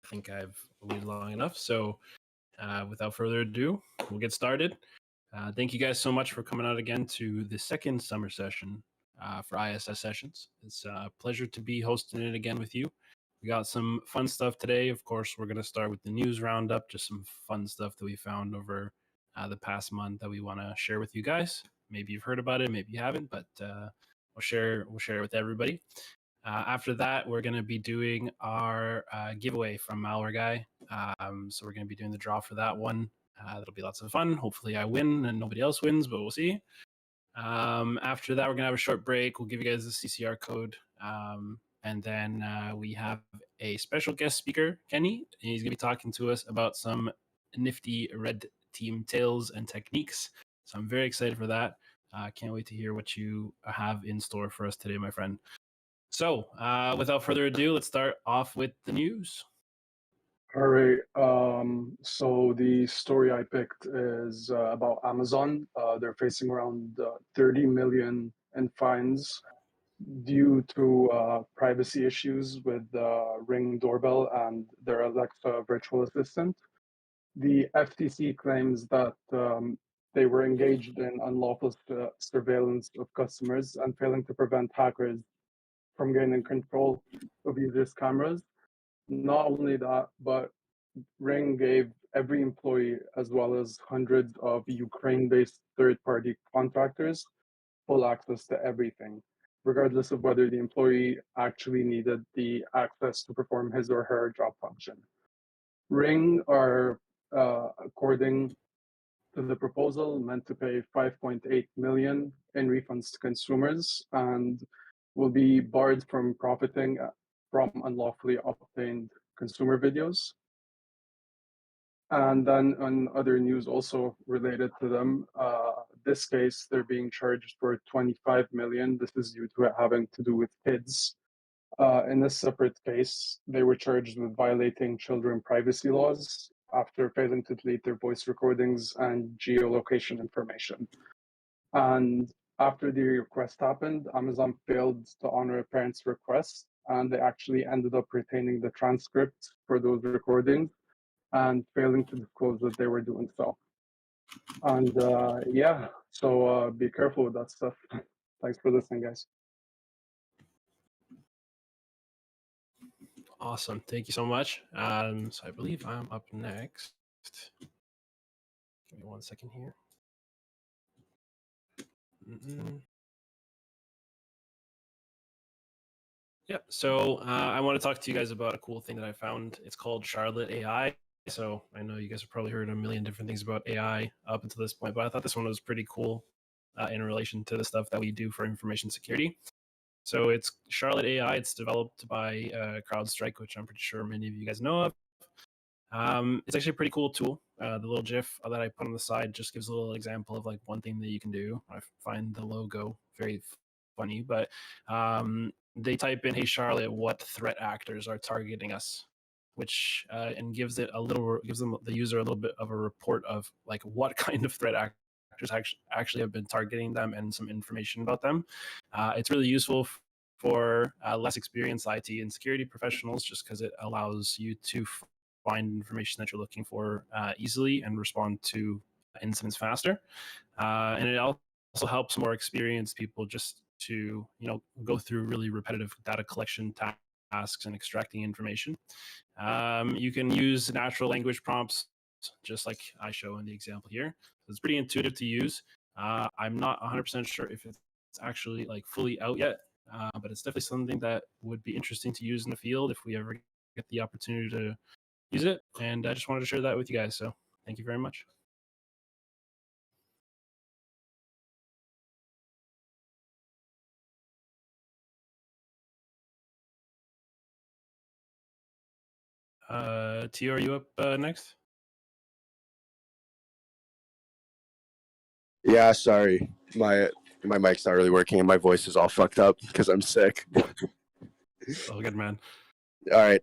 think I've waited long enough. So without further ado, we'll get started. Thank you guys so much for coming out again to the second summer session for ISSessions. It's a pleasure to be hosting it again with you. We got some fun stuff today. Of course, we're going to start with the news roundup, just some fun stuff that we found over the past month that we want to share with you guys. Maybe you've heard about it, maybe you haven't, but we'll share it with everybody. After that, we're going to be doing our giveaway from Malware Guy. So we're going to be doing the draw for that one. That'll be lots of fun. Hopefully I win and nobody else wins, but we'll see. After that, we're going to have a short break. We'll give you guys the CCR code. And then we have a special guest speaker, Kenny. And he's going to be talking to us about some nifty red team tales and techniques. So I'm very excited for that. Can't wait to hear what you have in store for us today, my friend. So, without further ado, let's start off with the news. All right. So the story I picked is about Amazon. They're facing around 30 million in fines due to privacy issues with Ring doorbell and their Alexa virtual assistant. The FTC claims that they were engaged in unlawful surveillance of customers and failing to prevent hackers from gaining control of users' cameras. Not only that, but Ring gave every employee, as well as hundreds of Ukraine-based third-party contractors, full access to everything, regardless of whether the employee actually needed the access to perform his or her job function. Ring are, according to the proposal, meant to pay 5.8 million in refunds to consumers and will be barred from profiting from unlawfully obtained consumer videos. And then on other news also related to them, this case, they're being charged for 25 million. This is due to it having to do with kids. In this separate case, they were charged with violating children privacy laws after failing to delete their voice recordings and geolocation information. And after the request happened, Amazon failed to honor a parent's request, and they actually ended up retaining the transcript for those recordings and failing to disclose that they were doing so. And yeah, so be careful with that stuff. Thanks for listening, guys. Awesome. Thank you so much. So I believe I'm up next. Give me 1 second here. Yep. So I want to talk to you guys about a cool thing that I found. It's called Charlotte AI. So I know you guys have probably heard a million different things about AI up until this point, but I thought this one was pretty cool in relation to the stuff that we do for information security. So it's Charlotte AI. It's developed by CrowdStrike, which I'm pretty sure many of you guys know of. It's actually a pretty cool tool. The little GIF that I put on the side just gives a little example of like one thing that you can do. I find the logo very funny, but they type in, "Hey Charlotte, what threat actors are targeting us?" Which and gives them the user a little bit of a report of like what kind of threat actors actually have been targeting them and some information about them. It's really useful for less experienced IT and security professionals, just because it allows you to find information that you're looking for easily and respond to incidents faster. And it also helps more experienced people just to go through really repetitive data collection tasks and extracting information. You can use natural language prompts, just like I show in the example here. It's pretty intuitive to use. I'm not 100% sure if it's actually like fully out yet, but it's definitely something that would be interesting to use in the field if we ever get the opportunity to use it. And I just wanted to share that with you guys. So thank you very much. Tio, are you up next? Yeah, sorry. My mic's not really working and my voice is all fucked up because I'm sick. Oh, good man. All right.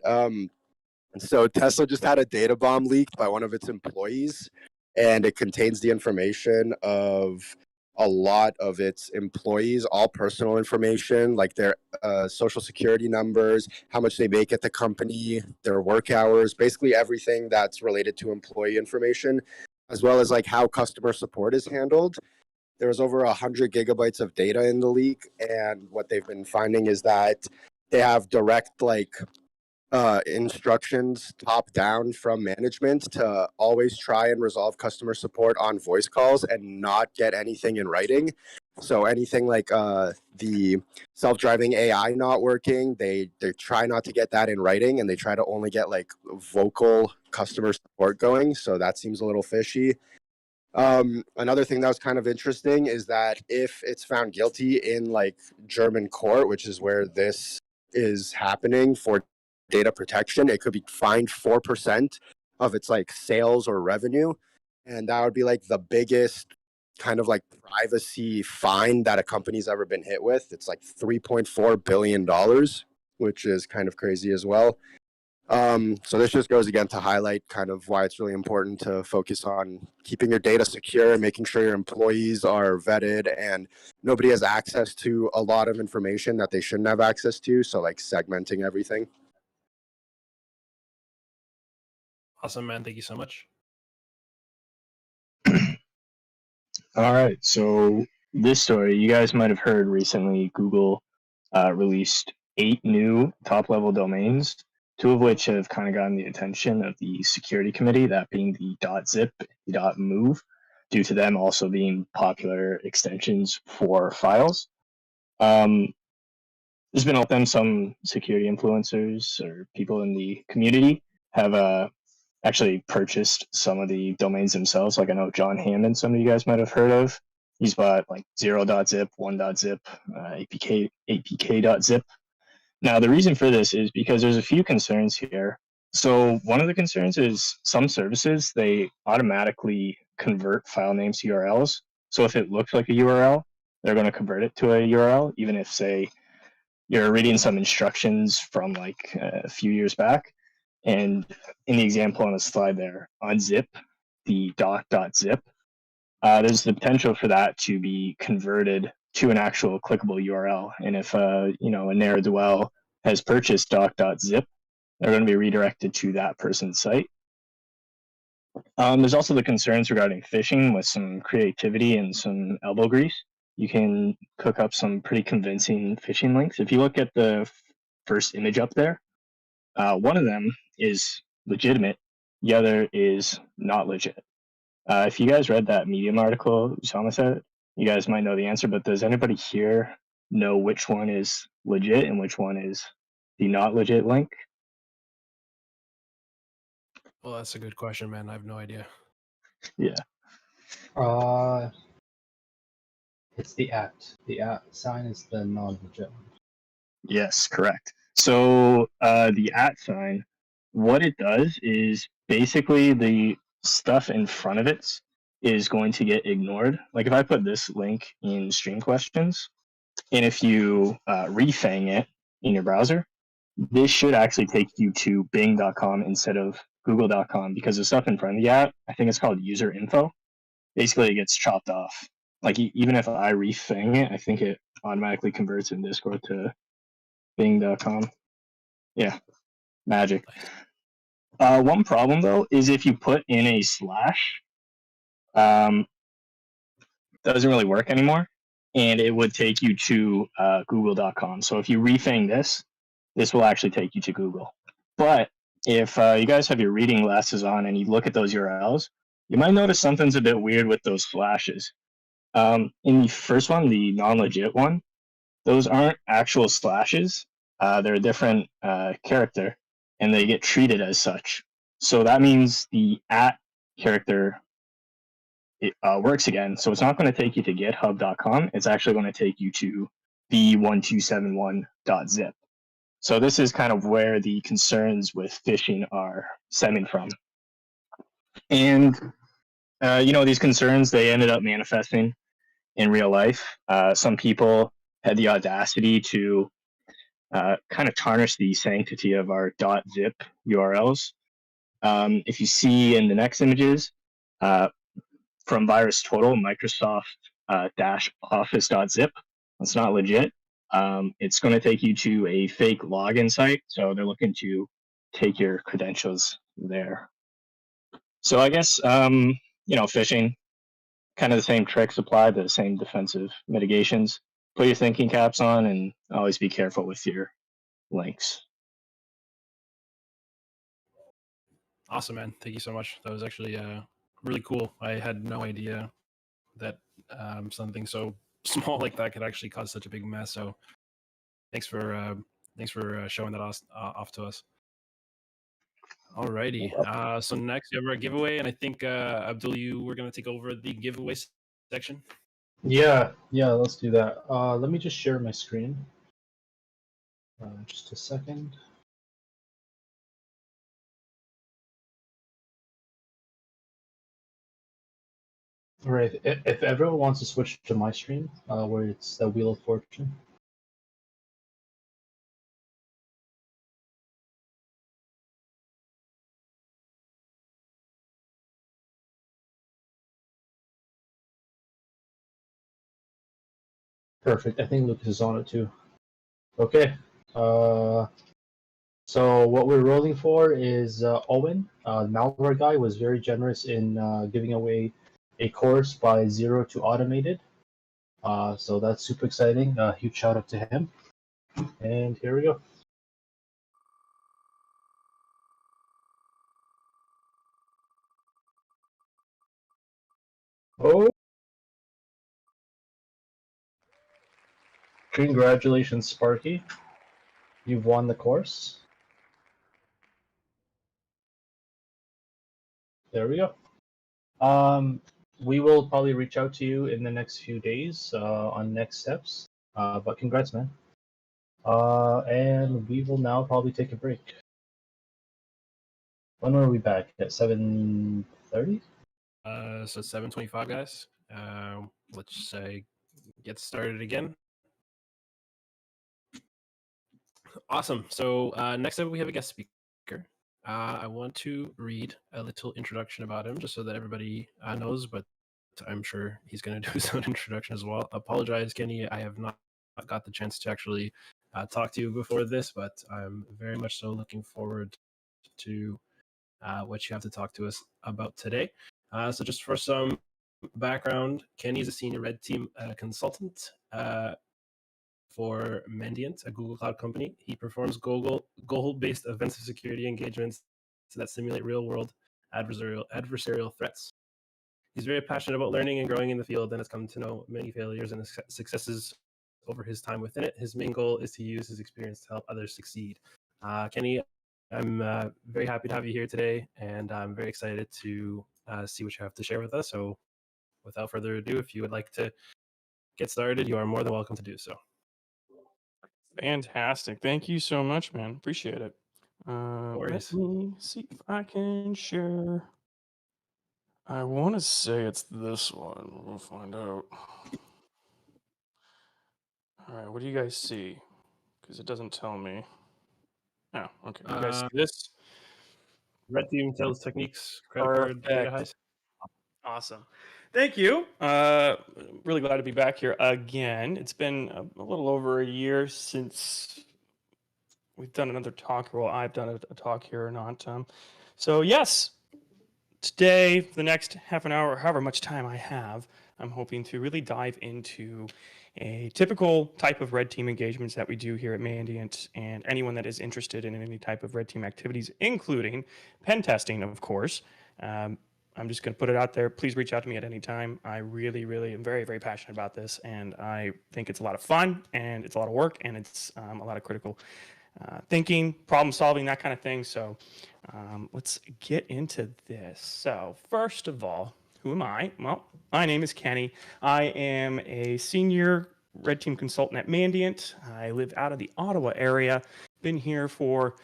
So Tesla just had a data bomb leaked by one of its employees, and it contains the information of a lot of its employees, all personal information, like their social security numbers, how much they make at the company, their work hours, basically everything that's related to employee information, as well as like how customer support is handled. There was over 100 gigabytes of data in the leak, and what they've been finding is that they have direct like instructions top down from management to always try and resolve customer support on voice calls and not get anything in writing. So anything like the self-driving AI not working, they try not to get that in writing, and they try to only get like vocal customer support going. So that seems a little fishy. Another thing that was kind of interesting is that if it's found guilty in like German court, which is where this is happening for data protection, it could be fined 4% of its like sales or revenue. And that would be like the biggest kind of like privacy fine that a company's ever been hit with. It's like $3.4 billion, which is kind of crazy as well. So this just goes again to highlight kind of why it's really important to focus on keeping your data secure, making sure your employees are vetted and nobody has access to a lot of information that they shouldn't have access to. So like segmenting everything. Awesome, man. Thank you so much. All right. So this story, you guys might have heard recently, Google released 8 new top-level domains, 2 of which have kind of gotten the attention of the security committee, that being the .zip, the .move, due to them also being popular extensions for files. There's been them some security influencers or people in the community have actually purchased some of the domains themselves. Like I know John Hammond, some of you guys might have heard of. He's bought like 0.zip, 1.zip, apk.zip. Now, the reason for this is because there's a few concerns here. So one of the concerns is some services, they automatically convert file names to URLs. So if it looks like a URL, they're going to convert it to a URL, even if, say, you're reading some instructions from like a few years back. And in the example on the slide there, on zip, the .zip, there's the potential for that to be converted to an actual clickable URL. And if a ne'er-do-well has purchased doc.zip, they're going to be redirected to that person's site. There's also the concerns regarding phishing with some creativity and some elbow grease. You can cook up some pretty convincing phishing links. If you look at the first image up there, one of them is legitimate, the other is not legit. If you guys read that Medium article Usama said, you guys might know the answer, but does anybody here know which one is legit and which one is the not legit link? Well, that's a good question, man. I have no idea. Yeah. It's the at. The at sign is the non-legit one. Yes, correct. So the at sign, what it does is basically the stuff in front of it is going to get ignored. Like if I put this link in stream questions, and if you refang it in your browser, this should actually take you to bing.com instead of google.com, because the stuff in front of the at, I think it's called user info, basically it gets chopped off. Like even if I refang it, I think it automatically converts in Discord to bing.com. Yeah, magic. One problem though is if you put in a slash, doesn't really work anymore, and it would take you to google.com. So if you refang this will actually take you to Google. But if you guys have your reading glasses on and you look at those URLs, you might notice something's a bit weird with those slashes. In the first one, the non-legit one, those aren't actual slashes. They're a different character, and they get treated as such. So that means the at character works again. So it's not going to take you to github.com. It's actually going to take you to b1271.zip. So this is kind of where the concerns with phishing are stemming from. And, these concerns, they ended up manifesting in real life. Some people had the audacity to kind of tarnish the sanctity of our .zip URLs. If you see in the next images, from VirusTotal, Microsoft -office.zip. That's not legit. It's going to take you to a fake login site, so they're looking to take your credentials there. So I guess phishing, kind of the same tricks apply, the same defensive mitigations. Put your thinking caps on and always be careful with your links. Awesome, man. Thank you so much. That was actually really cool. I had no idea that something so small like that could actually cause such a big mess. So thanks for showing that off to us. Alrighty. So next we have our giveaway, and I think Abdul, you were going to take over the giveaway section. Yeah, let's do that. Let me just share my screen. Just a second. All right, if everyone wants to switch to my screen, where it's the Wheel of Fortune. Perfect. I think Lucas is on it too. Okay. So what we're rolling for is Owen. Malware guy was very generous in giving away a course by 0 to automated. So that's super exciting. Huge shout out to him. And here we go. Oh, congratulations, Sparky. You've won the course. There we go. We will probably reach out to you in the next few days on next steps. But congrats, man. And we will now probably take a break. When are we back? At 7:30? So 7:25, guys. Let's say get started again. Awesome. So next up we have a guest speaker. I want to read a little introduction about him just so that everybody knows, but I'm sure he's going to do his own introduction as well. Apologize, Kenny. I have not got the chance to actually talk to you before this, but I'm very much so looking forward to what you have to talk to us about today. So just for some background, Kenny is a senior red team consultant for Mandiant, a Google Cloud company. He performs goal-based offensive security engagements that simulate real-world adversarial threats. He's very passionate about learning and growing in the field and has come to know many failures and successes over his time within it. His main goal is to use his experience to help others succeed. Kenny, I'm very happy to have you here today, and I'm very excited to see what you have to share with us. So without further ado, if you would like to get started, you are more than welcome to do so. Fantastic. Thank you so much, man. Appreciate it. Let me see if I can share. I want to say it's this one. We'll find out. All right, what do you guys see? Because it doesn't tell me. Oh, okay. You guys see this? Red Team Sales Techniques, credit card data heist. Awesome. Thank you. Really glad to be back here again. It's been a little over a year since we've done another talk, or well, I've done a talk here or not. So yes, today, for the next half an hour, or however much time I have, I'm hoping to really dive into a typical type of red team engagements that we do here at Mandiant, and anyone that is interested in any type of red team activities, including pen testing, of course. I'm just going to put it out there. Please reach out to me at any time. I really, really am very, very passionate about this, and I think it's a lot of fun, and it's a lot of work, and it's a lot of critical thinking, problem solving, that kind of thing. So let's get into this. So first of all, who am I? Well, my name is Kenny. I am a senior red team consultant at Mandiant. I live out of the Ottawa area. Been here for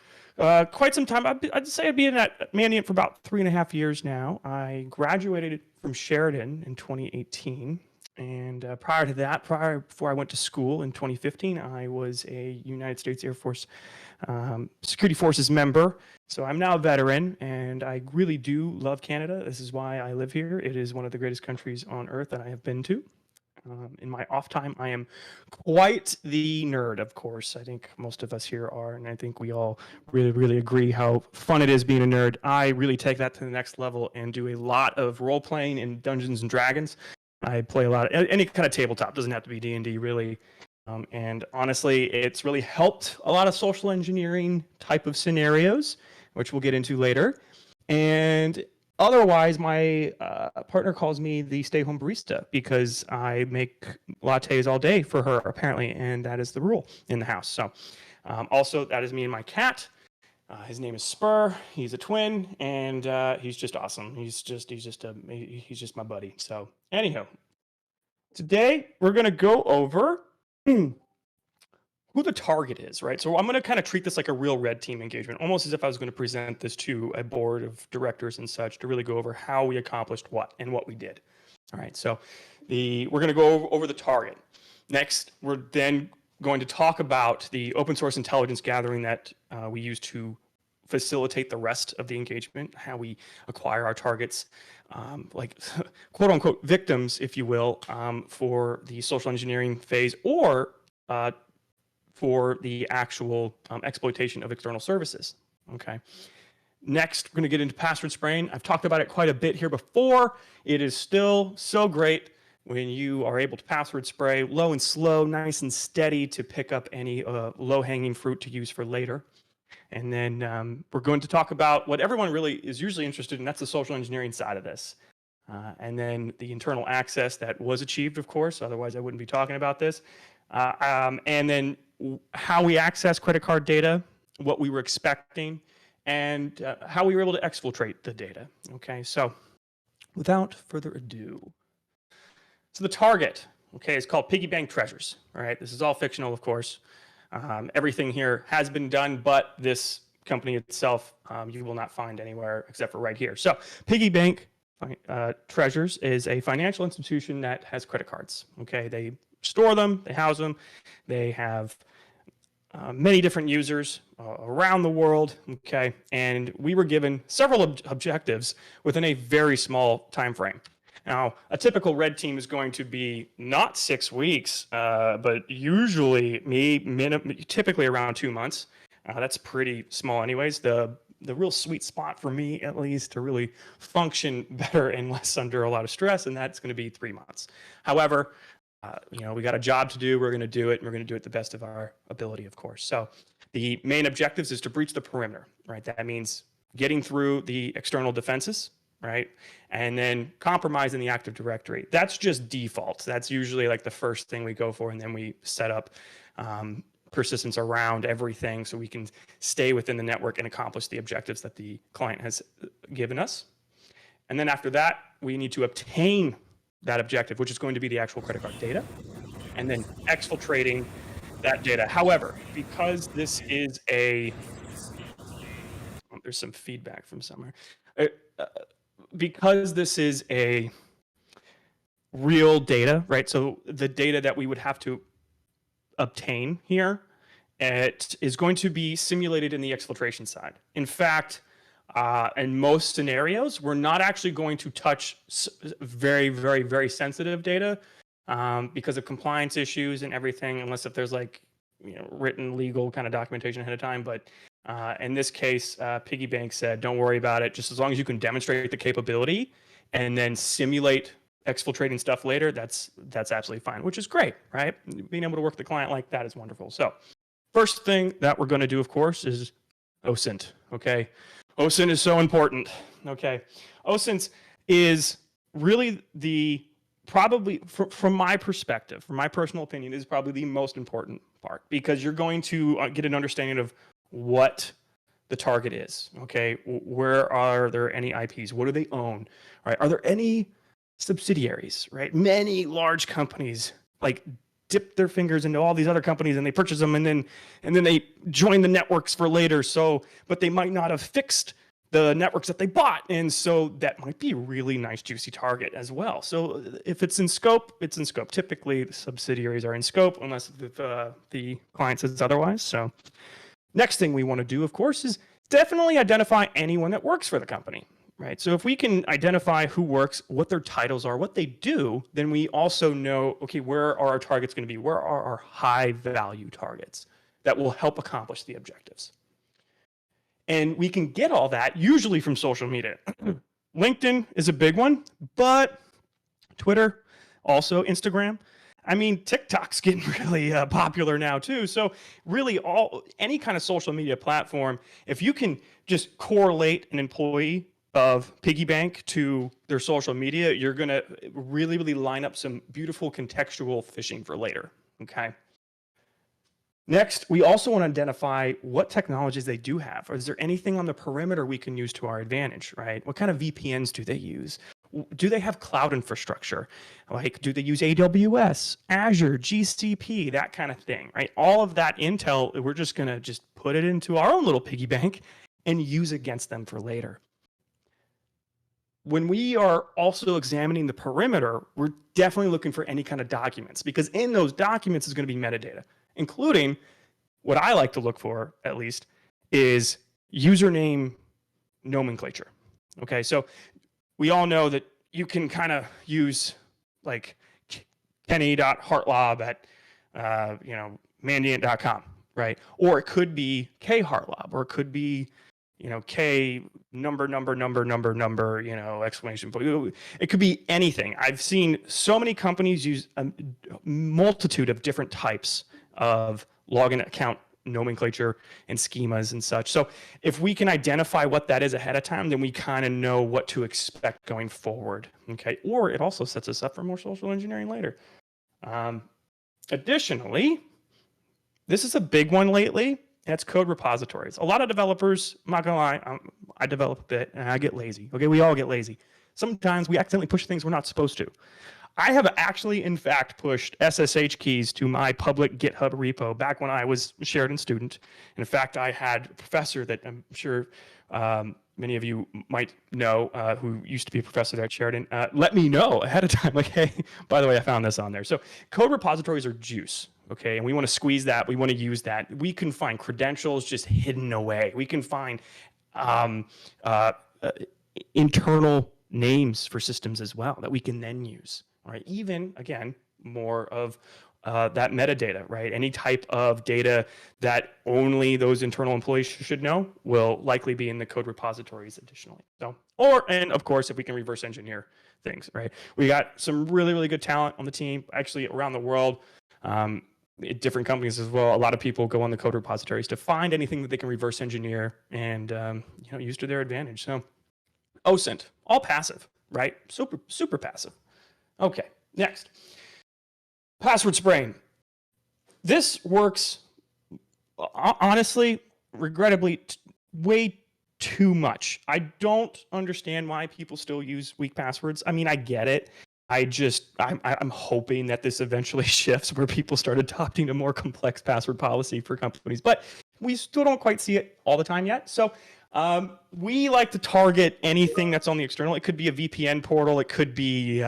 quite some time. I'd say I've been at Mandiant for about 3.5 years now. I graduated from Sheridan in 2018. And prior to that, before I went to school in 2015, I was a United States Air Force Security Forces member. So I'm now a veteran, and I really do love Canada. This is why I live here. It is one of the greatest countries on earth that I have been to. In my off time, I am quite the nerd, of course. I think most of us here are, and I think we all really, really agree how fun it is being a nerd. I really take that to the next level and do a lot of role playing in Dungeons and Dragons. I play a lot of any kind of tabletop. Doesn't have to be D&D, really. And honestly, it's really helped a lot of social engineering type of scenarios, which we'll get into later. And otherwise, my partner calls me the stay-home barista because I make lattes all day for her, apparently, and that is the rule in the house. So, also, that is me and my cat. His name is Spur. He's a twin, and he's just awesome. He's just my buddy. So, anyhow, today we're gonna go over who the target is, right? So I'm going to kind of treat this like a real red team engagement, almost as if I was going to present this to a board of directors and such to really go over how we accomplished what and what we did. All right, so we're going to go over the target. Next, we're then going to talk about the open source intelligence gathering that we use to facilitate the rest of the engagement, how we acquire our targets, like quote unquote victims, if you will, for the social engineering phase or for the actual exploitation of external services. Okay. Next, we're going to get into password spraying. I've talked about it quite a bit here before. It is still so great when you are able to password spray low and slow, nice and steady to pick up any low-hanging fruit to use for later. And then we're going to talk about what everyone really is usually interested in. That's the social engineering side of this. And then the internal access that was achieved, of course. Otherwise, I wouldn't be talking about this. And then how we access credit card data, what we were expecting, and how we were able to exfiltrate the data. Okay, so without further ado, so the target, okay, is called Piggy Bank Treasures. All right, this is all fictional, of course. Everything here has been done, but this company itself, you will not find anywhere except for right here. So Piggy Bank Treasures is a financial institution that has credit cards. Okay, they store them, they house them, they have many different users around the world, okay? And we were given several objectives within a very small time frame. Now, a typical red team is going to be not 6 weeks, but usually typically around 2 months. That's pretty small anyways. The real sweet spot for me, at least, to really function better and less under a lot of stress, and that's going to be 3 months. However, we got a job to do. We're going to do it, and we're going to do it the best of our ability, of course. So the main objectives is to breach the perimeter, right? That means getting through the external defenses, right? And then compromising the Active Directory. That's just default. That's usually like the first thing we go for, and then we set up persistence around everything so we can stay within the network and accomplish the objectives that the client has given us. And then after that, we need to obtain that objective, which is going to be the actual credit card data, and then exfiltrating that data. However, because this is there's some feedback from somewhere. Because this is a real data, right? So the data that we would have to obtain here, it is going to be simulated in the exfiltration side. In fact, in most scenarios, we're not actually going to touch very, very, very sensitive data because of compliance issues and everything, unless if there's like written legal kind of documentation ahead of time. But in this case, Piggy Bank said, don't worry about it. Just as long as you can demonstrate the capability and then simulate exfiltrating stuff later, that's absolutely fine, which is great, right? Being able to work with the client like that is wonderful. So first thing that we're going to do, of course, is OSINT, okay? OSINT is so important, okay? OSINT is really probably, from my perspective, from my personal opinion, is probably the most important part because you're going to get an understanding of what the target is, okay? Where are there any IPs? What do they own, right? Are there any subsidiaries, right? Many large companies like dip their fingers into all these other companies and they purchase them and then they join the networks for later. So, but they might not have fixed the networks that they bought. And so that might be a really nice juicy target as well. So if it's in scope, it's in scope. Typically the subsidiaries are in scope unless the client says otherwise. So next thing we want to do, of course, is definitely identify anyone that works for the company, right? So if we can identify who works, what their titles are, what they do, then we also know, okay, where are our targets going to be? Where are our high value targets that will help accomplish the objectives? And we can get all that usually from social media. LinkedIn is a big one, but Twitter, also Instagram. I mean, TikTok's getting really popular now too. So really any kind of social media platform, if you can just correlate an employee of piggy bank to their social media, you're going to really, really line up some beautiful contextual phishing for later. Okay. Next, we also want to identify what technologies they do have. Or is there anything on the perimeter we can use to our advantage, right? What kind of VPNs do they use? Do they have cloud infrastructure? Like, do they use AWS, Azure, GCP, that kind of thing, right? All of that intel, we're just going to just put it into our own little piggy bank and use against them for later. When we are also examining the perimeter, we're definitely looking for any kind of documents, because in those documents is going to be metadata, including what I like to look for, at least, is username nomenclature. Okay, so we all know that you can kind of use like kenny.hartlob at mandiant.com, right? Or it could be khartlob, or it could be K number, exclamation point. It could be anything. I've seen so many companies use a multitude of different types of login account nomenclature and schemas and such. So if we can identify what that is ahead of time, then we kind of know what to expect going forward. Okay. Or it also sets us up for more social engineering later. Additionally, this is a big one lately. That's code repositories. A lot of developers, I'm not gonna lie, I develop a bit and I get lazy. Okay, we all get lazy. Sometimes we accidentally push things we're not supposed to. I have actually, in fact, pushed SSH keys to my public GitHub repo back when I was a Sheridan student. In fact, I had a professor that I'm sure many of you might know, who used to be a professor there at Sheridan, let me know ahead of time, like, hey, by the way, I found this on there. So code repositories are juice. Okay, and we want to squeeze that. We want to use that. We can find credentials just hidden away. We can find internal names for systems as well that we can then use. All right, even again, more of that metadata, right? Any type of data that only those internal employees should know will likely be in the code repositories additionally. So, and of course, if we can reverse engineer things, right? We got some really, really good talent on the team, actually around the world. Different companies as well. A lot of people go on the code repositories to find anything that they can reverse engineer and use to their advantage. So OSINT, all passive, right? Super passive. Okay, next. Password spraying. This works, honestly, regrettably, way too much. I don't understand why people still use weak passwords. I mean, I get it. I'm hoping that this eventually shifts where people start adopting a more complex password policy for companies, but we still don't quite see it all the time yet. So we like to target anything that's on the external. It could be a VPN portal. It could be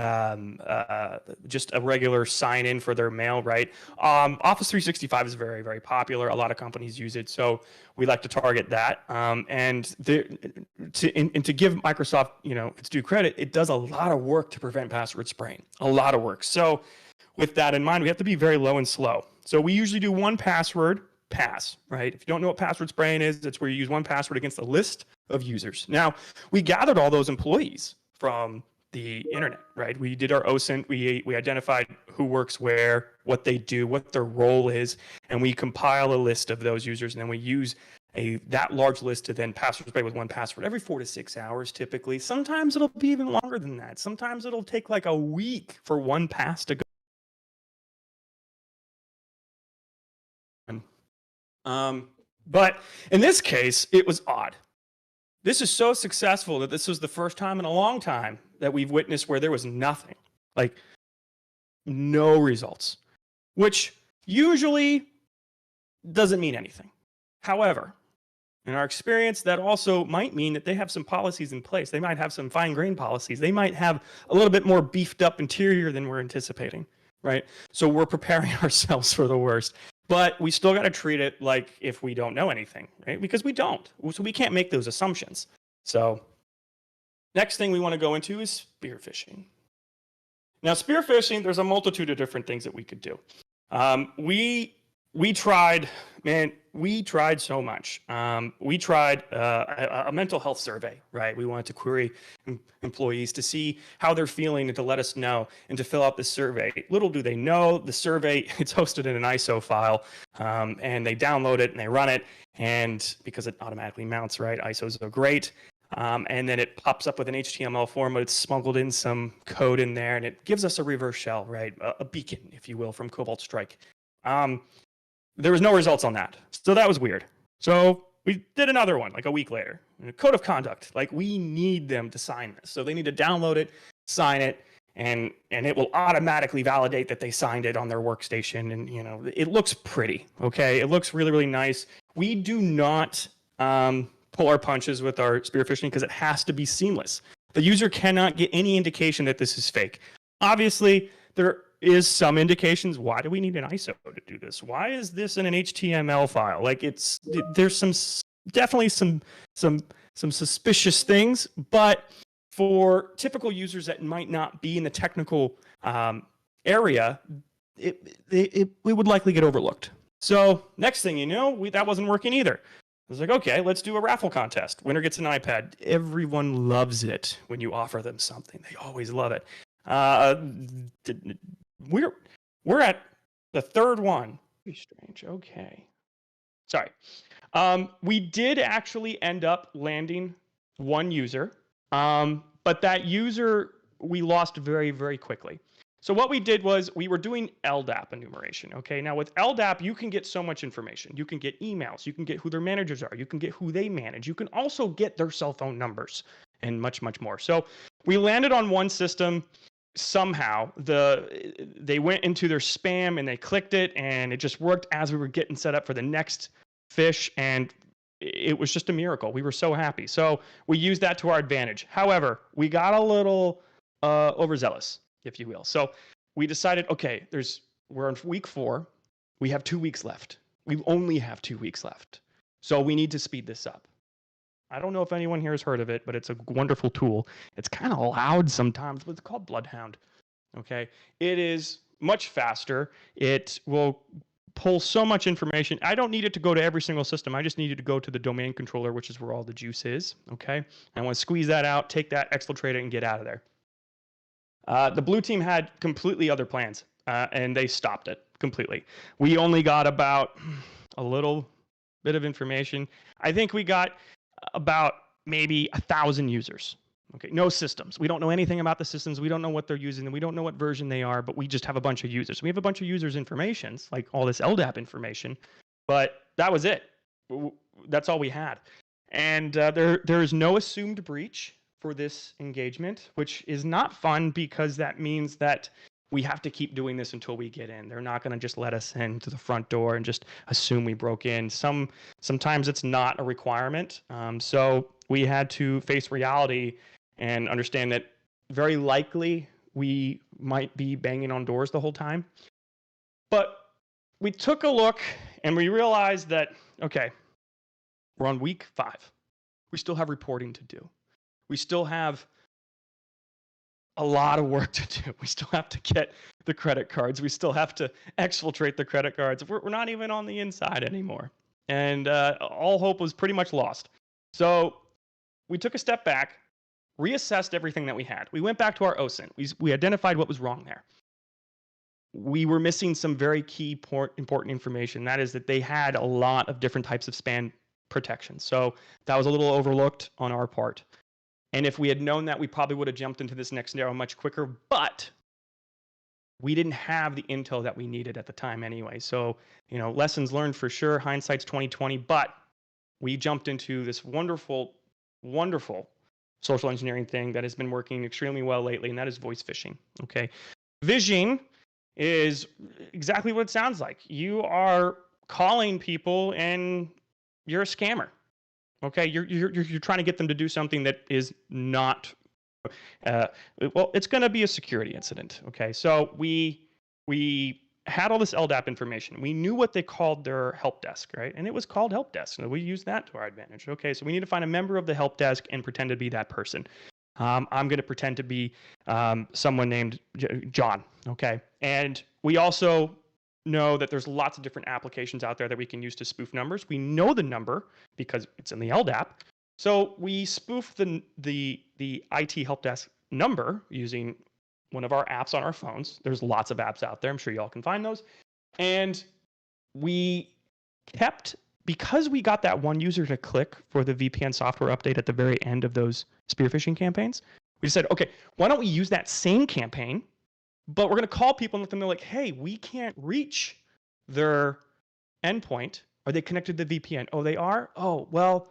just a regular sign in for their mail, right? Office 365 is very, very popular. A lot of companies use it. So we like to target that. And to give Microsoft, its due credit, it does a lot of work to prevent password spraying, a lot of work. So with that in mind, we have to be very low and slow. So we usually do one password pass, right? If you don't know what password spraying is, it's where you use one password against a list of users. Now, we gathered all those employees from the internet, right? We did our OSINT, we identified who works where, what they do, what their role is, and we compile a list of those users, and then we use that large list to then password spray with one password every 4 to 6 hours typically. Sometimes it'll be even longer than that. Sometimes it'll take like a week for one pass to go. But in this case, it was odd. This is so successful that this was the first time in a long time that we've witnessed where there was nothing, like no results, which usually doesn't mean anything. However, in our experience, that also might mean that they have some policies in place. They might have some fine-grained policies. They might have a little bit more beefed up interior than we're anticipating, right? So we're preparing ourselves for the worst. But we still got to treat it like if we don't know anything, right? Because we don't. So we can't make those assumptions. So Next thing we want to go into is spear phishing. Now, spear phishing, there's a multitude of different things that we could do. We tried, man, we tried so much. We tried a mental health survey, right? We wanted to query employees to see how they're feeling and to let us know and to fill out this survey. Little do they know, the survey, it's hosted in an ISO file, and they download it and they run it, and because it automatically mounts, right? ISOs are great. And then it pops up with an HTML form, but it's smuggled in some code in there, and it gives us a reverse shell, right? A beacon, if you will, from Cobalt Strike. There was no results on that. So that was weird. So we did another one like a week later. Code of conduct. Like, we need them to sign this. So they need to download it, sign it, and it will automatically validate that they signed it on their workstation. And, you know, it looks pretty, okay? It looks really, really nice. We do not pull our punches with our spear phishing because it has to be seamless. The user cannot get any indication that this is fake. Obviously, there is some indications. Why do we need an ISO to do this? Why is this in an HTML file? Like, there's definitely some suspicious things, but for typical users that might not be in the technical area, we would likely get overlooked. So next thing you know, that wasn't working either. I was like, okay, let's do a raffle contest. Winner gets an iPad. Everyone loves it when you offer them something. They always love it. We're at the third one. Pretty strange. Okay. Sorry. We did actually end up landing one user, but that user we lost very, very quickly. So what we did was we were doing LDAP enumeration. Okay. Now with LDAP, you can get so much information. You can get emails. You can get who their managers are. You can get who they manage. You can also get their cell phone numbers and much, much more. So we landed on one system. Somehow they went into their spam and they clicked it, and it just worked as we were getting set up for the next fish, and it was just a miracle. We were so happy. So we used that to our advantage. However, we got a little overzealous, if you will. So we decided, okay, we're on week 4. We have 2 weeks left. We only have 2 weeks left. So we need to speed this up. I don't know if anyone here has heard of it, but it's a wonderful tool. It's kind of loud sometimes, but it's called Bloodhound. Okay. It is much faster. It will pull so much information. I don't need it to go to every single system. I just need it to go to the domain controller, which is where all the juice is. Okay. I want to squeeze that out, take that, exfiltrate it, and get out of there. The blue team had completely other plans, and they stopped it completely. We only got about a little bit of information. I think we got about maybe 1,000 users. Okay, no systems. We don't know anything about the systems. We don't know what they're using, and we don't know what version they are, but we just have a bunch of users. We have a bunch of users' information, like all this LDAP information, but that was it. That's all we had. And there is no assumed breach for this engagement, which is not fun because that means that we have to keep doing this until we get in. They're not going to just let us in to the front door and just assume we broke in. Sometimes it's not a requirement. So we had to face reality and understand that very likely we might be banging on doors the whole time. But we took a look and we realized that, okay, we're on week 5. We still have reporting to do. We still have a lot of work to do. We still have to get the credit cards. We still have to exfiltrate the credit cards. We're not even on the inside anymore. And all hope was pretty much lost. So we took a step back, reassessed everything that we had. We went back to our OSINT. We identified what was wrong there. We were missing some very key important information. That is that they had a lot of different types of spam protection. So that was a little overlooked on our part. And if we had known that, we probably would have jumped into this next scenario much quicker, but we didn't have the intel that we needed at the time anyway. So, lessons learned for sure, hindsight's 2020, but we jumped into this wonderful, wonderful social engineering thing that has been working extremely well lately, and that is voice phishing, okay? Phishing is exactly what it sounds like. You are calling people and you're a scammer. Okay, you're trying to get them to do something that is not. Well, it's going to be a security incident. Okay, so we had all this LDAP information. We knew what they called their help desk, right? And it was called help desk. So we used that to our advantage. Okay, so we need to find a member of the help desk and pretend to be that person. I'm going to pretend to be someone named John, okay? And we also know that there's lots of different applications out there that we can use to spoof numbers. We know the number because it's in the LDAP. So we spoof the IT help desk number using one of our apps on our phones. There's lots of apps out there. I'm sure you all can find those. And we kept, because we got that one user to click for the VPN software update at the very end of those spear phishing campaigns, we said, okay, why don't we use that same campaign, but we're going to call people and let them know, like, hey, we can't reach their endpoint. Are they connected to the VPN? Oh, they are? Oh, well,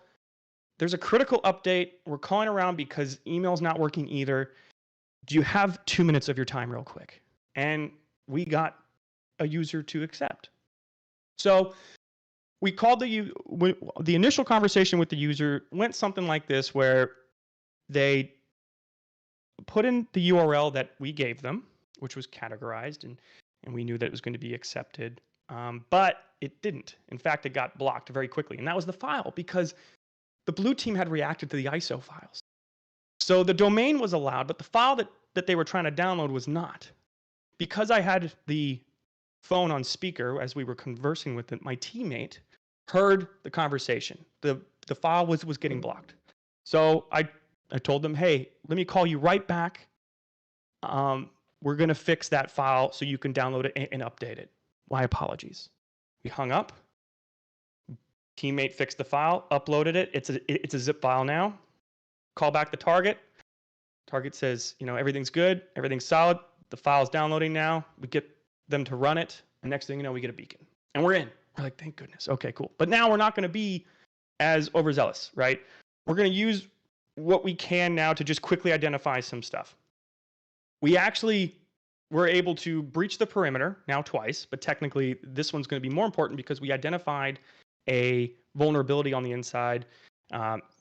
there's a critical update. We're calling around because email's not working either. Do you have 2 minutes of your time real quick? And we got a user to accept. So we called the initial conversation with the user went something like this, where they put in the URL that we gave them, which was categorized, and we knew that it was going to be accepted, but it didn't. In fact, it got blocked very quickly, and that was the file because the blue team had reacted to the ISO files. So the domain was allowed, but the file that they were trying to download was not. Because I had the phone on speaker as we were conversing with it, my teammate heard the conversation. The file was getting blocked. So I told them, hey, let me call you right back. We're going to fix that file so you can download it and update it. My apologies. We hung up. Teammate fixed the file, uploaded it. It's a zip file now. Call back the target. Target says, everything's good, everything's solid. The file's downloading now. We get them to run it. And next thing you know, we get a beacon. And we're in. We're like, thank goodness. Okay, cool. But now we're not going to be as overzealous, right? We're going to use what we can now to just quickly identify some stuff. We actually were able to breach the perimeter now twice, but technically this one's going to be more important because we identified a vulnerability on the inside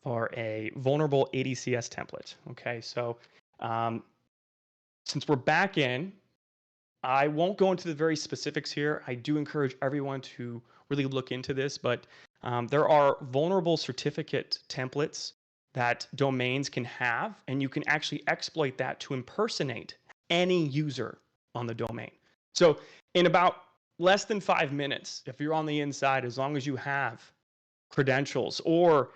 for a vulnerable ADCS template. Okay, so since we're back in, I won't go into the very specifics here. I do encourage everyone to really look into this, but there are vulnerable certificate templates that domains can have, and you can actually exploit that to impersonate any user on the domain. So in about less than 5 minutes, if you're on the inside, as long as you have credentials or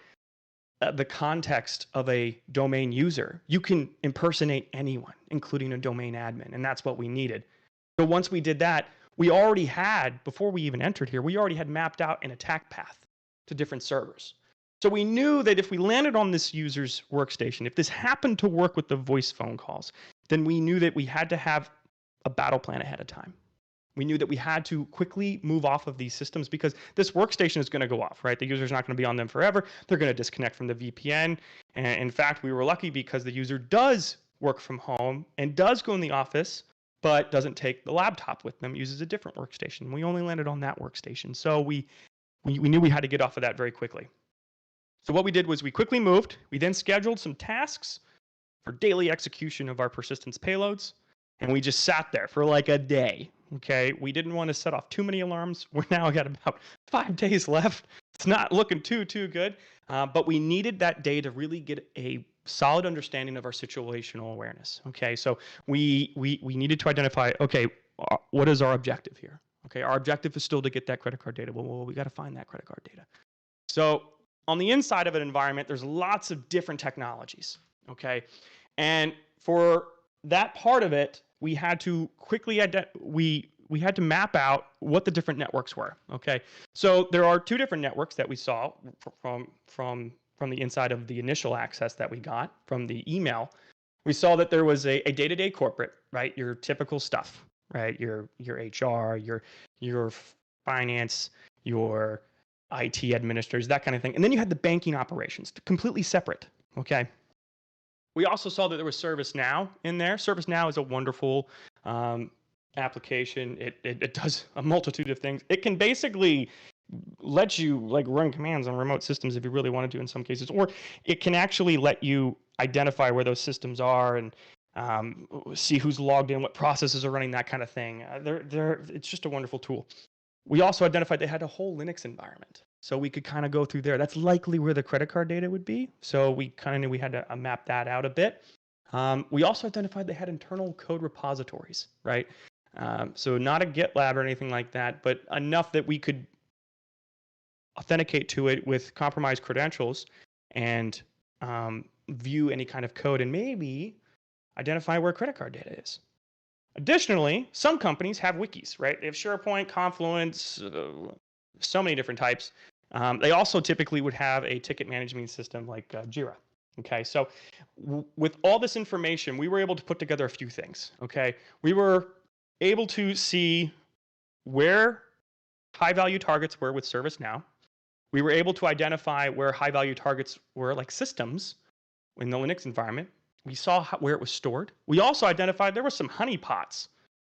the context of a domain user, you can impersonate anyone, including a domain admin, and that's what we needed. So once we did that, we already had, before we even entered here, we already had mapped out an attack path to different servers. So we knew that if we landed on this user's workstation, if this happened to work with the voice phone calls, then we knew that we had to have a battle plan ahead of time. We knew that we had to quickly move off of these systems because this workstation is going to go off, right? The user's not going to be on them forever. They're going to disconnect from the VPN. And in fact, we were lucky because the user does work from home and does go in the office, but doesn't take the laptop with them, uses a different workstation. We only landed on that workstation. So we knew we had to get off of that very quickly. So what we did was we quickly moved. We then scheduled some tasks for daily execution of our persistence payloads. And we just sat there for like a day. Okay, we didn't want to set off too many alarms. We're now got about 5 days left. It's not looking too good, but we needed that day to really get a solid understanding of our situational awareness. Okay, so we needed to identify, okay, what is our objective here? Okay, our objective is still to get that credit card data. Well, we got to find that credit card data. So on the inside of an environment, there's lots of different technologies. Okay, and for that part of it, we had to quickly we had to map out what the different networks were. Okay, so there are 2 different networks that we saw from the inside of the initial access that we got from the email. We saw that there was a day-to-day corporate, right? Your typical stuff, right? Your HR, your finance, your IT administrators, that kind of thing. And then you had the banking operations, completely separate. Okay. We also saw that there was ServiceNow in there. ServiceNow is a wonderful application. It does a multitude of things. It can basically let you like run commands on remote systems if you really want to in some cases, or it can actually let you identify where those systems are and see who's logged in, what processes are running, that kind of thing. It's just a wonderful tool. We also identified they had a whole Linux environment. So we could kind of go through there. That's likely where the credit card data would be. So we kind of knew we had to map that out a bit. We also identified they had internal code repositories, right? So not a GitLab or anything like that, but enough that we could authenticate to it with compromised credentials and view any kind of code and maybe identify where credit card data is. Additionally, some companies have wikis, right? They have SharePoint, Confluence, so many different types. They also typically would have a ticket management system like Jira. Okay, so with all this information, we were able to put together a few things. Okay, we were able to see where high-value targets were with ServiceNow. We were able to identify where high-value targets were, like systems in the Linux environment. We saw where it was stored. We also identified there were some honeypots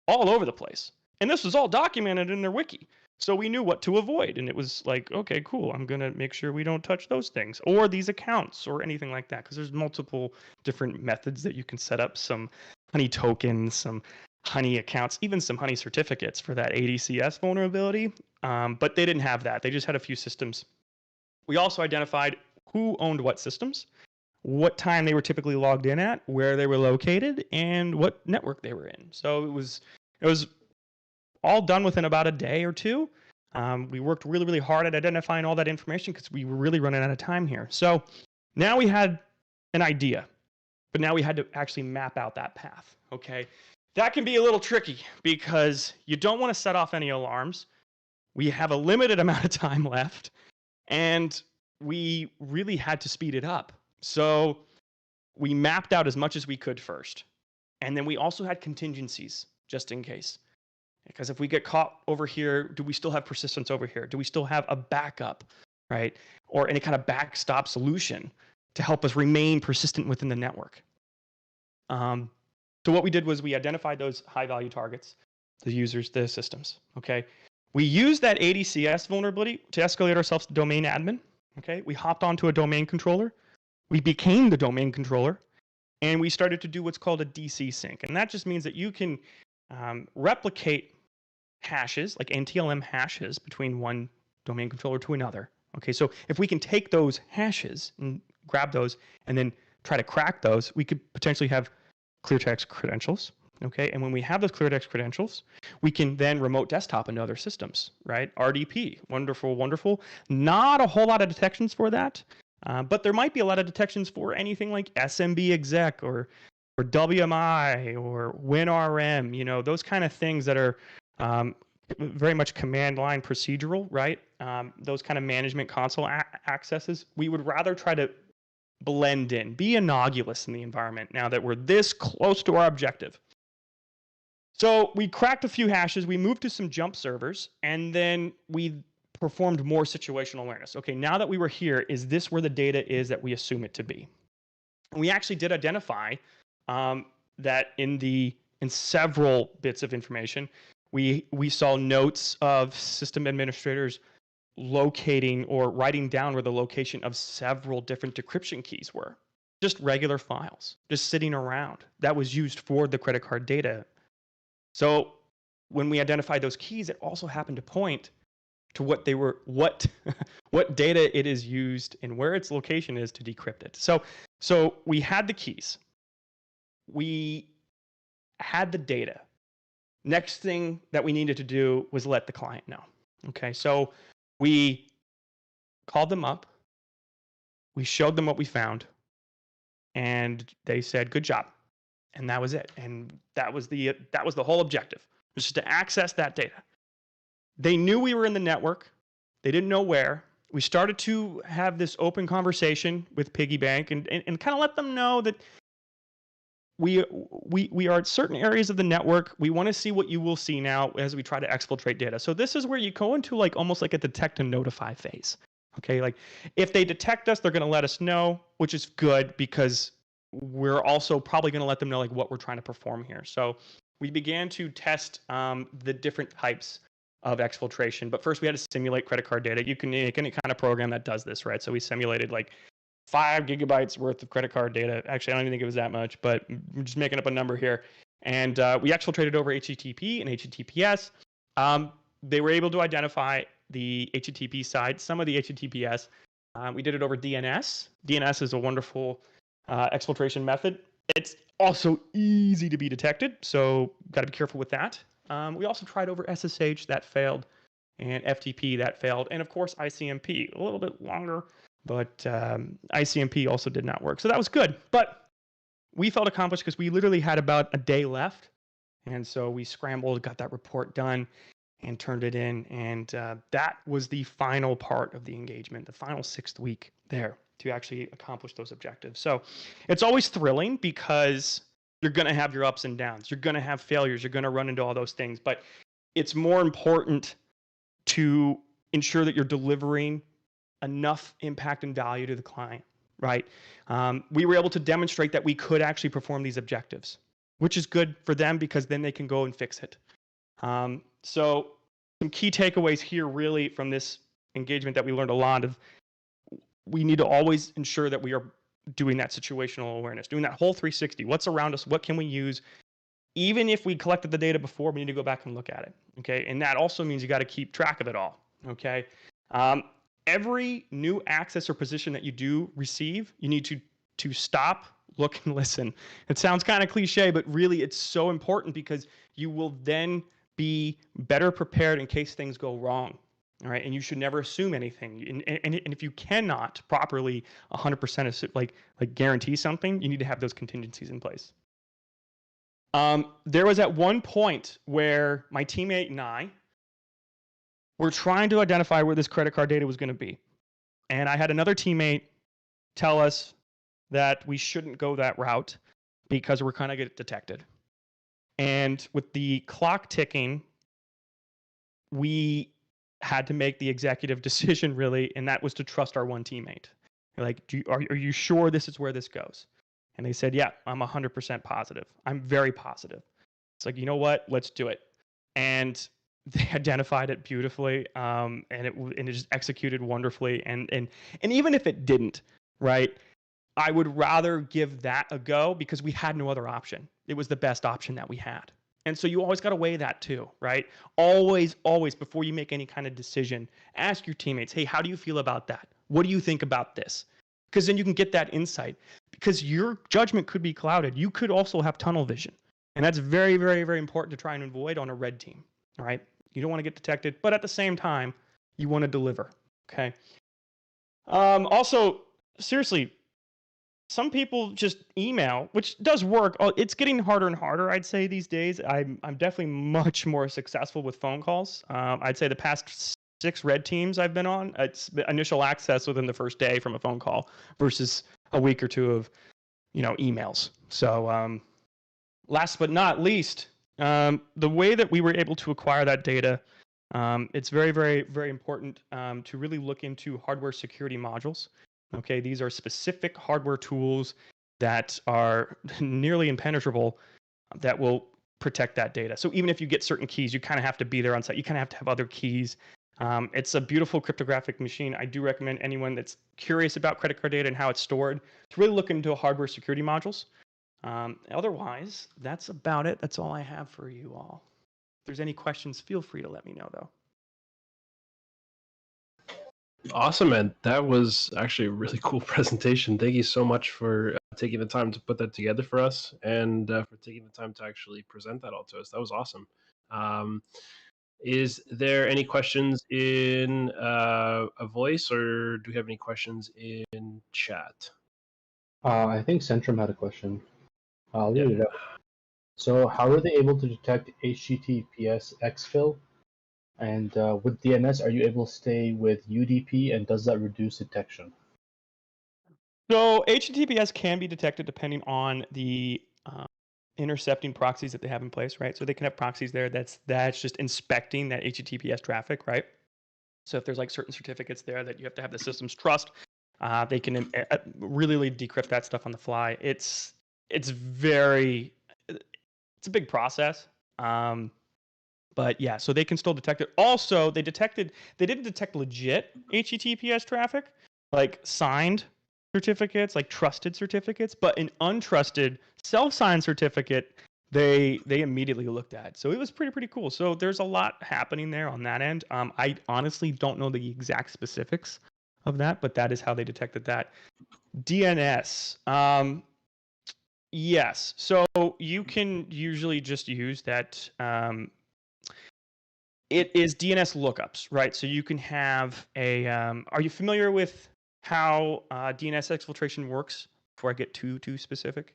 all over the place. And this was all documented in their wiki. So we knew what to avoid. And it was like, okay, cool. I'm going to make sure we don't touch those things or these accounts or anything like that. Because there's multiple different methods that you can set up some honey tokens, some honey accounts, even some honey certificates for that ISSessions vulnerability. But they didn't have that. They just had a few systems. We also identified who owned what systems, what time they were typically logged in at, where they were located, and what network they were in. So it was all done within about a day or two. We worked really, really hard at identifying all that information because we were really running out of time here. So now we had an idea, but now we had to actually map out that path, okay? That can be a little tricky because you don't want to set off any alarms. We have a limited amount of time left, and we really had to speed it up. So we mapped out as much as we could first. And then we also had contingencies just in case. Because if we get caught over here, do we still have persistence over here? Do we still have a backup, right? Or any kind of backstop solution to help us remain persistent within the network? So what we did was we identified those high value targets, the users, the systems, okay? We used that ISSessions vulnerability to escalate ourselves to domain admin, okay? We hopped onto a domain controller. We became the domain controller, and we started to do what's called a DC sync. And that just means that you can replicate hashes, like NTLM hashes, between one domain controller to another. Okay, so if we can take those hashes and grab those and then try to crack those, we could potentially have clear text credentials. Okay, and when we have those clear text credentials, we can then remote desktop into other systems, right? RDP, wonderful, wonderful. Not a whole lot of detections for that. But there might be a lot of detections for anything like SMB exec or WMI or WinRM, you know, those kind of things that are very much command line procedural, right? Those kind of management console accesses. We would rather try to blend in, be innocuous in the environment now that we're this close to our objective. So we cracked a few hashes, we moved to some jump servers, and then we performed more situational awareness. Okay, now that we were here, is this where the data is that we assume it to be? And we actually did identify that in several bits of information, we saw notes of system administrators locating or writing down where the location of several different decryption keys were. Just regular files, just sitting around. That was used for the credit card data. So when we identified those keys, it also happened to point to what they were, what data it is used and where its location is to decrypt it. So we had the keys. We had the data. Next thing that we needed to do was let the client know. Okay, so we called them up. We showed them what we found. And they said, good job. And that was it. And that was the whole objective, was just to access that data. They knew we were in the network. They didn't know where. We started to have this open conversation with Piggy Bank and kind of let them know that we are at certain areas of the network. We want to see what you will see now as we try to exfiltrate data. So this is where you go into like almost like a detect and notify phase. Okay, like if they detect us, they're going to let us know, which is good because we're also probably going to let them know like what we're trying to perform here. So we began to test the different types of exfiltration, but first we had to simulate credit card data. You can make any kind of program that does this, right? So we simulated like 5 gigabytes worth of credit card data. Actually, I don't even think it was that much, but I'm just making up a number here. And we exfiltrated over HTTP and HTTPS. They were able to identify the HTTP side, some of the HTTPS. We did it over DNS. DNS is a wonderful exfiltration method. It's also easy to be detected, so got to be careful with that. We also tried over SSH, that failed, and FTP, that failed, and of course ICMP, a little bit longer, but ICMP also did not work. So that was good, but we felt accomplished because we literally had about a day left, and so we scrambled, got that report done, and turned it in, and that was the final part of the engagement, the final 6th week there to actually accomplish those objectives. So it's always thrilling because you're going to have your ups and downs. You're going to have failures. You're going to run into all those things. But it's more important to ensure that you're delivering enough impact and value to the client, right? We were able to demonstrate that we could actually perform these objectives, which is good for them because then they can go and fix it. So some key takeaways here really from this engagement that we learned a lot of. We need to always ensure that we are doing that situational awareness, doing that whole 360. What's around us? What can we use? Even if we collected the data before, we need to go back and look at it. Okay, and that also means you got to keep track of it all. Okay, every new access or position that you do receive, you need to stop, look, and listen. It sounds kind of cliche, but really it's so important because you will then be better prepared in case things go wrong. All right, and you should never assume anything. And if you cannot properly 100% like guarantee something, you need to have those contingencies in place. There was at one point where my teammate and I were trying to identify where this credit card data was going to be, and I had another teammate tell us that we shouldn't go that route because we're kind of get detected. And with the clock ticking, we had to make the executive decision really, and that was to trust our one teammate. Like, are you sure this is where this goes? And they said, yeah, I'm 100% positive. I'm very positive. It's like, you know what? Let's do it. And they identified it beautifully, and it just executed wonderfully. And even if it didn't, right? I would rather give that a go because we had no other option. It was the best option that we had. And so you always got to weigh that too, right? Always, before you make any kind of decision, ask your teammates, hey, how do you feel about that? What do you think about this? Because then you can get that insight. Because your judgment could be clouded. You could also have tunnel vision. And that's very, very, very important to try and avoid on a red team, all right? You don't want to get detected, but at the same time, you want to deliver, okay? Also, seriously, some people just email, which does work. It's getting harder and harder, I'd say, these days. I'm definitely much more successful with phone calls. I'd say the past 6 red teams I've been on, it's initial access within the first day from a phone call versus a week or 2 of, emails. So last but not least, the way that we were able to acquire that data, it's very, very, very important to really look into hardware security modules. Okay, these are specific hardware tools that are nearly impenetrable that will protect that data. So even if you get certain keys, you kind of have to be there on site. You kind of have to have other keys. It's a beautiful cryptographic machine. I do recommend anyone that's curious about credit card data and how it's stored to really look into hardware security modules. Otherwise, that's about it. That's all I have for you all. If there's any questions, feel free to let me know, though. Awesome, man. That was actually a really cool presentation. Thank you so much for taking the time to put that together for us and for taking the time to actually present that all to us. That was awesome. Is there any questions in a voice, or do we have any questions in chat? I think Centrum had a question. I'll read it out. So, how are they able to detect HTTPS exfil? And with DNS, are you able to stay with UDP, and does that reduce detection? So HTTPS can be detected depending on the intercepting proxies that they have in place, right? So they can have proxies there that's just inspecting that HTTPS traffic, right? So if there's like certain certificates there that you have to have the systems trust, they can really decrypt that stuff on the fly. It's a big process. But yeah, so they can still detect it. Also, they didn't detect legit HTTPS traffic, like signed certificates, like trusted certificates, but an untrusted self-signed certificate, they immediately looked at. So it was pretty cool. So there's a lot happening there on that end. I honestly don't know the exact specifics of that, but that is how they detected that. DNS. Yes. So you can usually just use that. It is DNS lookups, right? So you can have a. Are you familiar with how DNS exfiltration works? Before I get too specific.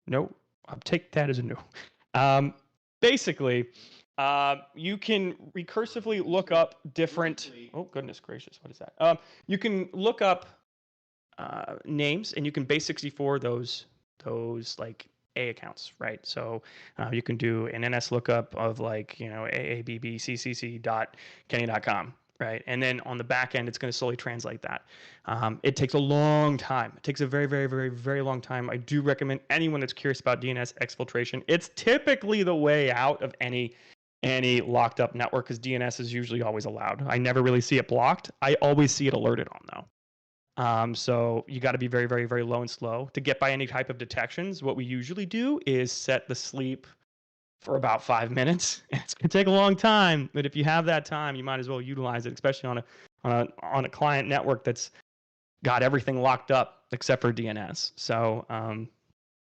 No, I'll take that as a no. Basically, you can recursively look up different. Oh goodness gracious, what is that? You can look up names, and you can base 64 those like A accounts, right? So you can do an NS lookup of like aabbccc.kenny.com, right? And then on the back end, it's going to slowly translate that. It takes a long time. It takes a very, very, very, very long time. I do recommend anyone that's curious about DNS exfiltration. It's typically the way out of any locked up network, because DNS is usually always allowed. I never really see it blocked. I always see it alerted on though. So you got to be very, very, very low and slow to get by any type of detections. What we usually do is set the sleep for about 5 minutes. It's gonna take a long time, but if you have that time, you might as well utilize it, especially on a client network that's got everything locked up except for DNS. So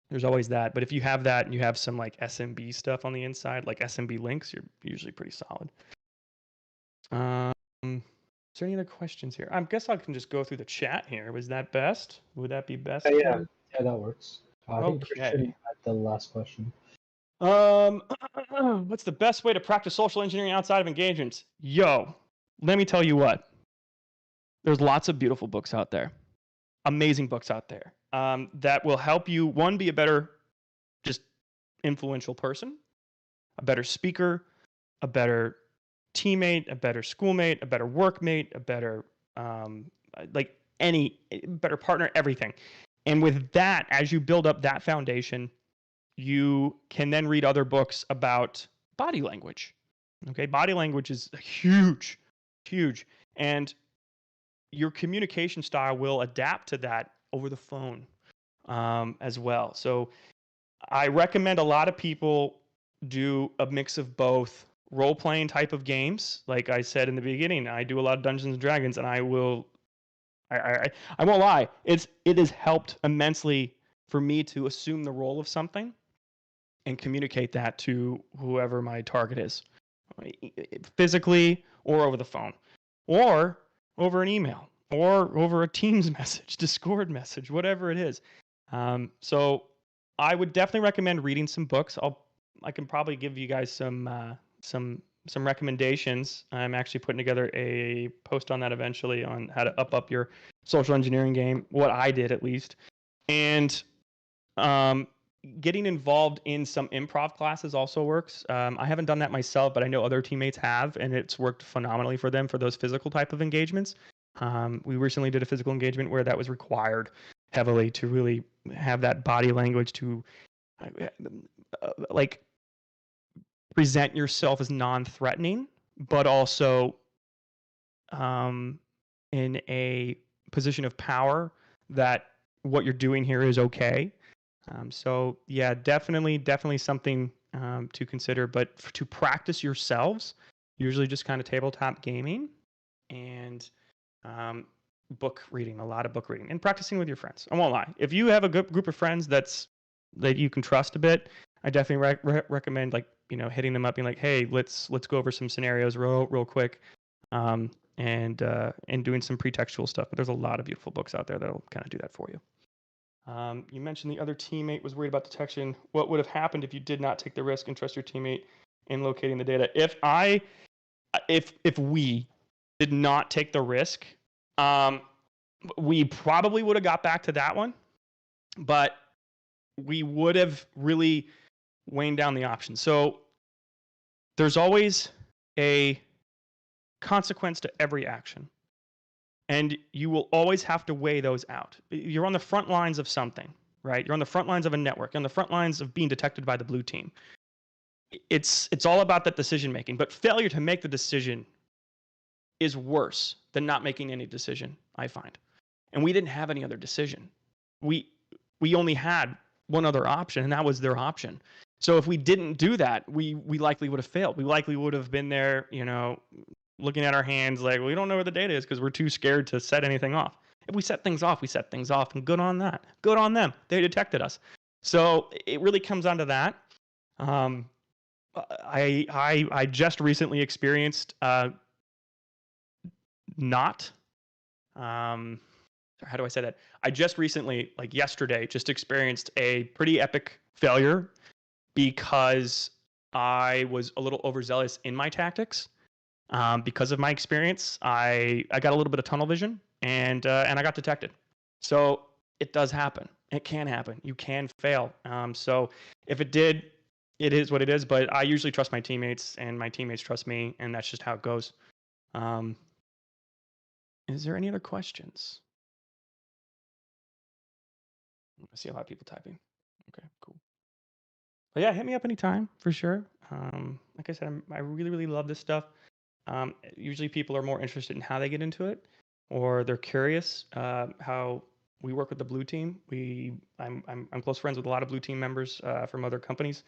there's always that. But if you have that and you have some like SMB stuff on the inside, like SMB links, you're usually pretty solid. Is there any other questions here? I guess I can just go through the chat here. Was that best? Would that be best? Yeah, that works. I think Okay. Christian had the last question. What's the best way to practice social engineering outside of engagements? Yo, let me tell you what. There's lots of beautiful books out there, amazing books out there that will help you, one, be a better, just influential person, a better speaker, a better teammate, a better schoolmate, a better workmate, a better better partner, everything. And with that, as you build up that foundation, you can then read other books about body language. Okay, body language is huge, huge. And your communication style will adapt to that over the phone as well. So I recommend a lot of people do a mix of both role-playing type of games. Like I said in the beginning, I do a lot of Dungeons and Dragons, and I won't lie, it has helped immensely for me to assume the role of something and communicate that to whoever my target is, physically or over the phone, or over an email, or over a Teams message, Discord message, whatever it is. So I would definitely recommend reading some books. I can probably give you guys some recommendations. I'm actually putting together a post on that eventually on how to up your social engineering game, what I did at least. And getting involved in some improv classes also works. I haven't done that myself, but I know other teammates have, and it's worked phenomenally for them for those physical type of engagements. We recently did a physical engagement where that was required heavily to really have that body language to like present yourself as non-threatening, but also in a position of power that what you're doing here is okay. So yeah, definitely something to consider. But to practice yourselves, usually just kind of tabletop gaming and book reading, a lot of book reading, and practicing with your friends. I won't lie. If you have a good group of friends that you can trust a bit, I definitely recommend hitting them up, being like, hey, let's go over some scenarios real quick, and doing some pretextual stuff. But there's a lot of beautiful books out there that'll kind of do that for you. You mentioned the other teammate was worried about detection. What would have happened if you did not take the risk and trust your teammate in locating the data? If we did not take the risk, we probably would have got back to that one, but we would have really weighing down the options. So there's always a consequence to every action. And you will always have to weigh those out. You're on the front lines of something, right? You're on the front lines of a network, you're on the front lines of being detected by the blue team. It's all about that decision making, but failure to make the decision is worse than not making any decision, I find. And we didn't have any other decision. We only had one other option, and that was their option. So if we didn't do that, we likely would have failed. We likely would have been there, looking at our hands like we don't know where the data is because we're too scared to set anything off. If we set things off, we set things off, and good on that. Good on them. They detected us. So it really comes down to that. I just recently experienced not how do I say that? I just recently, like yesterday, just experienced a pretty epic failure because I was a little overzealous in my tactics. Because of my experience, I got a little bit of tunnel vision and I got detected. So it does happen. It can happen. You can fail. So if it did, it is what it is. But I usually trust my teammates, and my teammates trust me, and that's just how it goes. Is there any other questions? I see a lot of people typing. Okay, cool. But yeah, hit me up anytime for sure. Like I said, I really, really love this stuff. Usually people are more interested in how they get into it, or they're curious how we work with the blue team. I'm close friends with a lot of blue team members from other companies,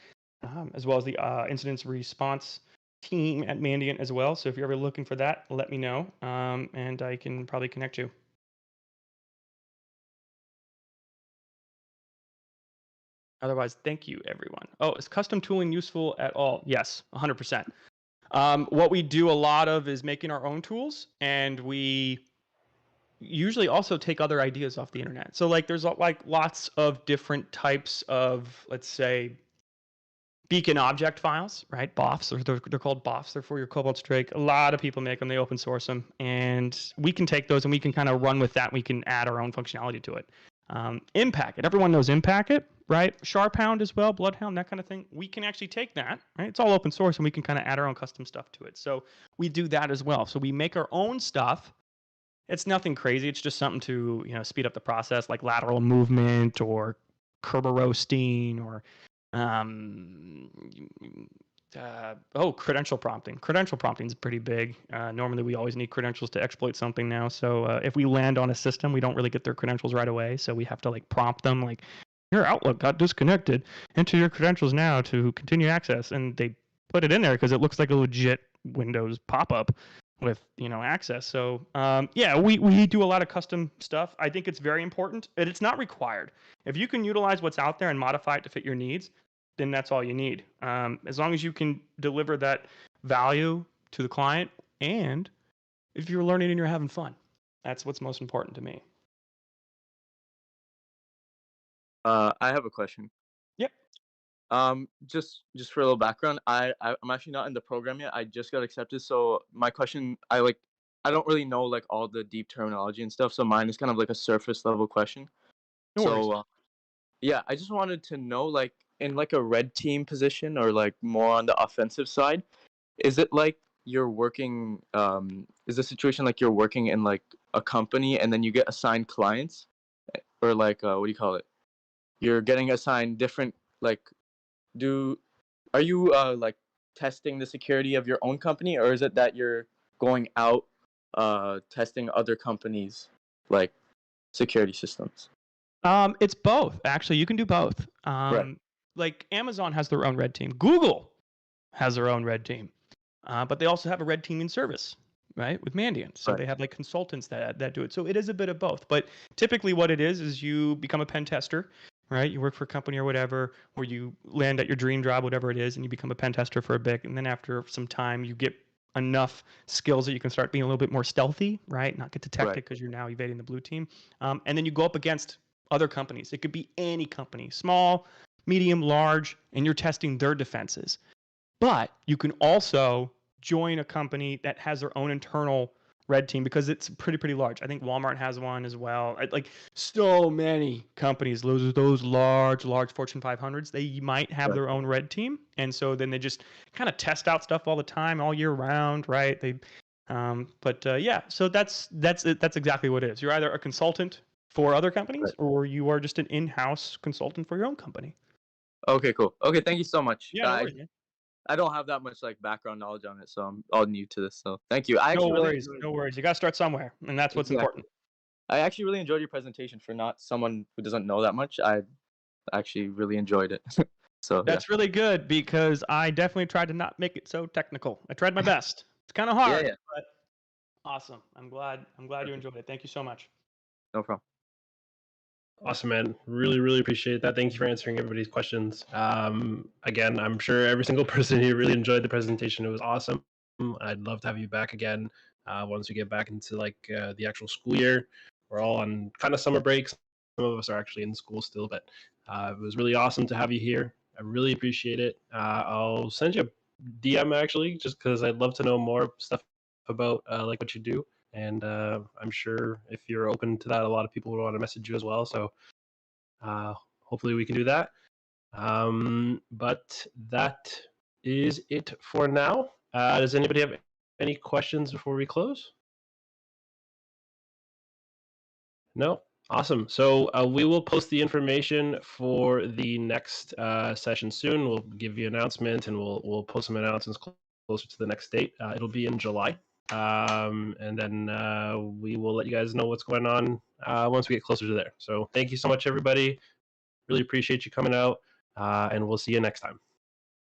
as well as the incident response team at Mandiant as well. So if you're ever looking for that, let me know, and I can probably connect you. Otherwise, thank you, everyone. Oh, is custom tooling useful at all? Yes, 100%. What we do a lot of is making our own tools, and we usually also take other ideas off the internet. So like there's like lots of different types of, let's say, beacon object files, right? BOFs, or they're called BOFs. They're for your Cobalt Strike. A lot of people make them. They open source them, and we can take those and we can kind of run with that. We can add our own functionality to it. Impacket. Everyone knows Impacket, right? Sharphound as well, Bloodhound, that kind of thing. We can actually take that, right? It's all open source, and we can kind of add our own custom stuff to it. So we do that as well. So we make our own stuff. It's nothing crazy. It's just something to, speed up the process, like lateral movement or Kerber roasting or credential prompting. Credential prompting is pretty big. Normally, we always need credentials to exploit something now. So if we land on a system, we don't really get their credentials right away. So we have to like prompt them, like, your Outlook got disconnected. Enter your credentials now to continue access. And they put it in there because it looks like a legit Windows pop-up with access. So we do a lot of custom stuff. I think it's very important, but it's not required. If you can utilize what's out there and modify it to fit your needs, then that's all you need. As long as you can deliver that value to the client, and if you're learning and you're having fun, that's what's most important to me. I have a question. Yep. Just for a little background, I'm actually not in the program yet. I just got accepted, so my question, I don't really know like all the deep terminology and stuff. So mine is kind of like a surface level question. No worries. Yeah, I just wanted to know, like, in like a red team position or like more on the offensive side, is it like you're working? Is the situation like you're working in like a company and then you get assigned clients, or like what do you call it? You're getting assigned different like are you like testing the security of your own company, or is it that you're going out testing other companies like security systems? It's both. Actually, you can do both. Right. Like Amazon has their own red team. Google has their own red team. But they also have a red teaming service, right, with Mandiant. So Right. they have like consultants that do it. So it is a bit of both. But typically what it is you become a pen tester, right? You work for a company or whatever, or you land at your dream job, whatever it is, and you become a pen tester for a bit. And then after some time, you get enough skills that you can start being a little bit more stealthy, right? Not get detected because you're now evading the blue team. And then you go up against other companies. It could be any company, small, medium, large, and you're testing their defenses. But you can also join a company that has their own internal red team because it's pretty large. I think Walmart has one as well. Like so many companies, those large Fortune 500s, they might have their own red team, and so then they just kind of test out stuff all the time, all year round, right? So that's exactly what it is. You're either a consultant for other companies, or you are just an in-house consultant for your own company. Okay, cool. Okay, thank you so much. Yeah, no worries, man. I don't have that much like background knowledge on it, so I'm all new to this. So thank you. No worries. You got to start somewhere, and that's what's important. I actually really enjoyed your presentation. For not someone who doesn't know that much, I actually really enjoyed it. So that's really good, because I definitely tried to not make it so technical. I tried my best. It's kind of hard, but awesome. I'm glad you enjoyed it. Thank you so much. No problem. Awesome, man. Really, really appreciate that. Thank you for answering everybody's questions. Again, I'm sure every single person here really enjoyed the presentation. It was awesome. I'd love to have you back again once we get back into like the actual school year. We're all on kind of summer breaks. Some of us are actually in school still, but it was really awesome to have you here. I really appreciate it. I'll send you a DM actually, just because I'd love to know more stuff about like what you do. And I'm sure if you're open to that, a lot of people would want to message you as well. So hopefully we can do that. But that is it for now. Does anybody have any questions before we close? No? Awesome. So we will post the information for the next session soon. We'll give you an announcement, and we'll post some announcements closer to the next date. It'll be in July. And then we will let you guys know what's going on once we get closer to there. So thank you so much, everybody. Really appreciate you coming out, and we'll see you next time.